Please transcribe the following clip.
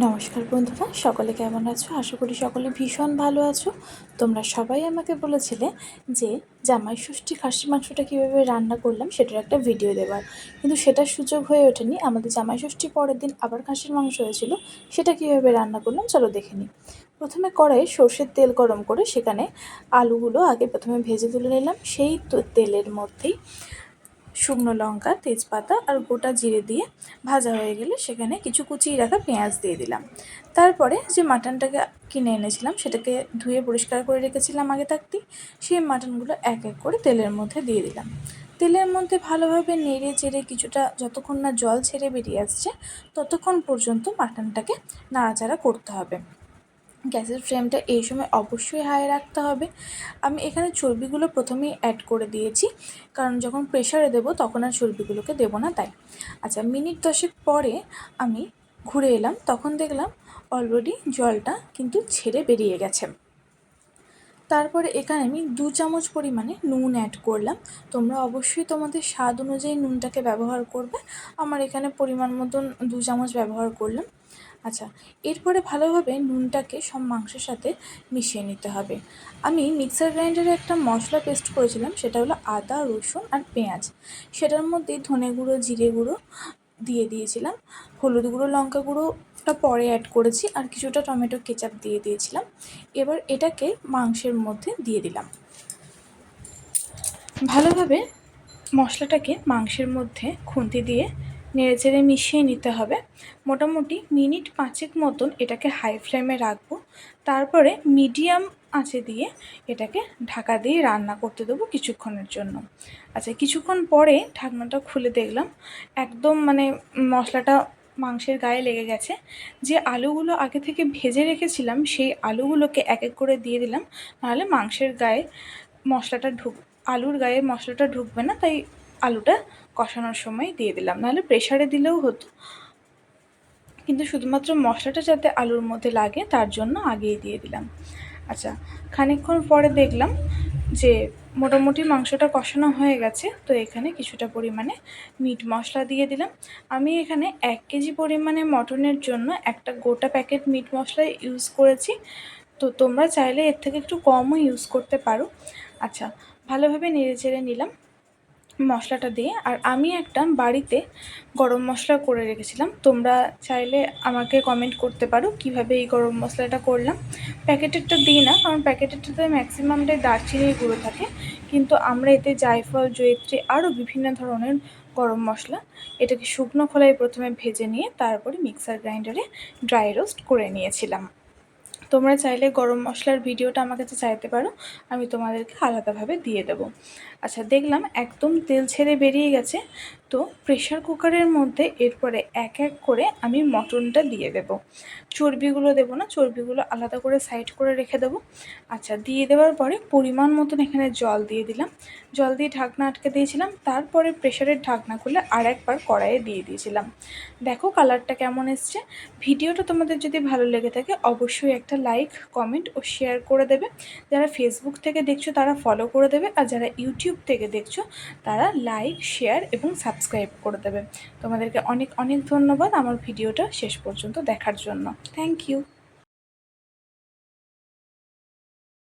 নমস্কার বন্ধুরা, সকলে কেমন আছো? আশা করি সকলে ভীষণ ভালো আছো। তোমরা সবাই আমাকে বলেছিলে যে জামাই ষষ্ঠী খাসির মাংসটা কীভাবে রান্না করলাম সেটার একটা ভিডিও দেওয়ার, কিন্তু সেটার সুযোগ হয়ে ওঠেনি। আমাদের জামাই ষষ্ঠী পরের দিন আবার খাসির মাংস হয়েছিল, সেটা কীভাবে রান্না করলাম চলো দেখে নিই। প্রথমে কড়াইয়ে সর্ষের তেল গরম করে সেখানে আলুগুলো আগে প্রথমে ভেজে তুলে নিলাম। সেই তেলের মধ্যেই শুকনো লঙ্কা, তেজপাতা আর গোটা জিরে দিয়ে ভাজা হয়ে গেলে সেখানে কিছু কুচিয়ে রাখা পেঁয়াজ দিয়ে দিলাম। তারপরে যে মাটনটাকে কিনে এনেছিলাম সেটাকে ধুয়ে পরিষ্কার করে রেখেছিলাম আগে থাকতেই, সেই মাটনগুলো এক এক করে তেলের মধ্যে দিয়ে দিলাম। তেলের মধ্যে ভালোভাবে নেড়ে চেড়ে কিছুটা যতক্ষণ না জল ছেড়ে বেরিয়ে আসছে ততক্ষণ পর্যন্ত মাটনটাকে নাড়াচাড়া করতে হবে। গ্যাসের ফ্লেমটা এই সময় অবশ্যই হাই রাখতে হবে। আমি এখানে চর্বিগুলো প্রথমেই অ্যাড করে দিয়েছি, কারণ যখন প্রেশারে দেবো তখন আর চর্বিগুলোকে দেবো না তাই। আচ্ছা, মিনিট 10 পরে আমি ঘুরে এলাম, তখন দেখলাম অলরেডি জলটা কিন্তু ছেড়ে বেরিয়ে গেছে। তারপরে এখানে আমি 2 চামচ পরিমাণে নুন অ্যাড করলাম। তোমরা অবশ্যই তোমাদের স্বাদ অনুযায়ী নুনটাকে ব্যবহার করবে। আমার এখানে পরিমাণ মতন 2 চামচ ব্যবহার করলাম। আচ্ছা, এরপরে ভালোভাবে নুনটাকে সব মাংসের সাথে মিশিয়ে নিতে হবে। আমি মিক্সার গ্রাইন্ডারে একটা মশলা পেস্ট করেছিলাম, সেটা হলো আদা, রসুন আর পেঁয়াজ। সেটার মধ্যে ধনে গুঁড়ো, জিরে গুঁড়ো দিয়ে দিয়েছিলাম, হলুদ গুঁড়ো, লঙ্কা গুঁড়োটা পরে অ্যাড করেছি, আর কিছুটা টমেটো কেচাপ দিয়ে দিয়েছিলাম। এবার এটাকে মাংসের মধ্যে দিয়ে দিলাম। ভালোভাবে মশলাটাকে মাংসের মধ্যে খুন্তি দিয়ে নেড়েচেড়ে মিশিয়ে নিতে হবে। মোটামুটি মিনিট 5 মতন এটাকে হাই ফ্লেমে রাখবো। তারপরে মিডিয়াম আঁচে দিয়ে এটাকে ঢাকা দিয়ে রান্না করতে দেবো কিছুক্ষণের জন্য। আচ্ছা, কিছুক্ষণ পরে ঢাকনাটা খুলে দেখলাম একদম মশলাটা মাংসের গায়ে লেগে গেছে। যে আলুগুলো আগে থেকে ভেজে রেখেছিলাম সেই আলুগুলোকে এক এক করে দিয়ে দিলাম, নাহলে মাংসের গায়ে মশলাটা আলুর গায়ে মশলাটা ঢুকবে না, তাই আলুটা কষানোর সময় দিয়ে দিলাম, নাহলে প্রেশারে দিলেও হতো, কিন্তু শুধুমাত্র মশলাটা যাতে আলুর মধ্যে লাগে তার জন্য আগেই দিয়ে দিলাম। আচ্ছা, খানিকক্ষণ পরে দেখলাম যে মোটামুটি মাংসটা কষানো হয়ে গেছে, তো এখানে কিছুটা পরিমাণে মিট মশলা দিয়ে দিলাম। আমি এখানে 1 কেজি পরিমাণে মটনের জন্য একটা গোটা প্যাকেট মিট মশলা ইউজ করেছি, তো তোমরা চাইলে এর থেকে একটু কমও ইউজ করতে পারো। আচ্ছা, ভালোভাবে নেড়েচেড়ে নিলাম মশলাটা দিয়ে। আর আমি একটা বাড়িতে গরম মশলা করে রেখেছিলাম, তোমরা চাইলে আমাকে কমেন্ট করতে পারো কিভাবে এই গরম মশলাটা করলাম। প্যাকেটেরটা দিই না, কারণ প্যাকেটেরটাতে ম্যাক্সিমামটাই দারচিনির গুঁড়ো থাকে, কিন্তু আমরা এতে জায়ফল, জয়িত্রী আরও বিভিন্ন ধরনের গরম মশলা, এটাকে শুকনো খোলায় প্রথমে ভেজে নিয়ে তারপরে মিক্সার গ্রাইন্ডারে ড্রাই রোস্ট করে নিয়েছিলাম। তোমরা চাইলে গরম মশলার ভিডিওটা আমার কাছে চাইতে পারো, আমি তোমাদেরকে আলাদাভাবে দিয়ে দেবো। আচ্ছা, দেখলাম একদম তেল ছেড়ে বেরিয়ে গেছে, তো প্রেশার কুকারের মধ্যে এরপরে এক এক করে আমি মটনটা দিয়ে দেব। চর্বিগুলো দেবো না, চর্বিগুলো আলাদা করে সাইড করে রেখে দেবো। আচ্ছা, দিয়ে দেওয়ার পরে পরিমাণ মতন এখানে জল দিয়ে দিলাম, জল দিয়ে ঢাকনা আটকে দিয়েছিলাম। তারপরে প্রেশারের ঢাকনা খুলে আর একবার কড়াইয়ে দিয়ে দিয়েছিলাম। দেখো কালারটা কেমন এসছে। ভিডিওটা তোমাদের যদি ভালো লেগে থাকে অবশ্যই একটা লাইক, কমেন্ট ও শেয়ার করে দেবে। যারা ফেসবুক থেকে দেখছো তারা ফলো করে দেবে, আর যারা ইউটিউব থেকে দেখছো তারা লাইক, শেয়ার এবং সাবস্ক্রাইব করে দেবে। তোমাদেরকে অনেক অনেক ধন্যবাদ আমার ভিডিওটা শেষ পর্যন্ত দেখার জন্য। Thank you.